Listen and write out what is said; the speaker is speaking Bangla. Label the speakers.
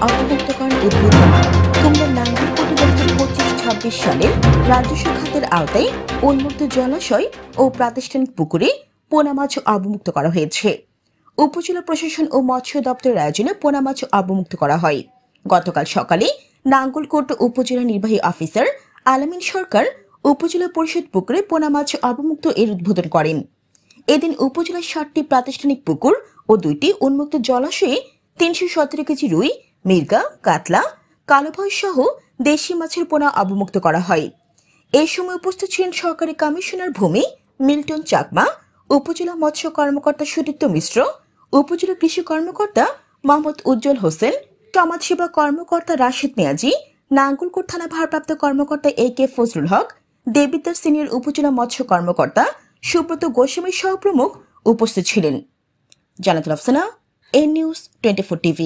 Speaker 1: অবমুক্তকরণ উদ্বোধন। কুমিল্লার নাঙ্গলকোটে 2025-26 সালের রাজস্ব খাতের আওতায় উন্মুক্ত জলাশয় ও প্রাতিষ্ঠানিক পুকুরে পোনা মাছ অবমুক্ত করা হয়েছে। উপজেলা প্রশাসন ও মৎস্য দপ্তরের আয়োজনে পোনা মাছ অবমুক্ত করা হয়। গতকাল সকালে নাঙ্গলকোট উপজেলা নির্বাহী অফিসার আলামিন সরকার উপজেলা পরিষদ পুকুরে পোনা মাছ অবমুক্ত এর উদ্বোধন করেন। এদিন উপজেলার 7টি প্রাতিষ্ঠানিক পুকুর ও 2টি উন্মুক্ত জলাশয়ে 317 কেজি রুই, মৃগা, কাতলা, কালোভয় সহ দেশি মাছের পোনা অবমুক্ত করা হয়। এই সময় উপস্থিত ছিলেন সহকারী কমিশনার ভূমি মিল্টন চাকমা, উপজেলা মৎস্য কর্মকর্তা সুদীপ্ত মিশ্র, উপজেলা কৃষি কর্মকর্তা মোহাম্মদ উজ্জ্বল হোসেন, সমাজসেবা কর্মকর্তা রাশেদ মিয়াজি, নাঙ্গলকোট থানা ভারপ্রাপ্ত কর্মকর্তা AK ফজলুল হক, দেবিদ্বার সিনিয়র উপজেলা মৎস্য কর্মকর্তা সুব্রত গোস্বামী সহ প্রমুখ উপস্থিত ছিলেন। Jannatul Afsana, NNews 24 TV।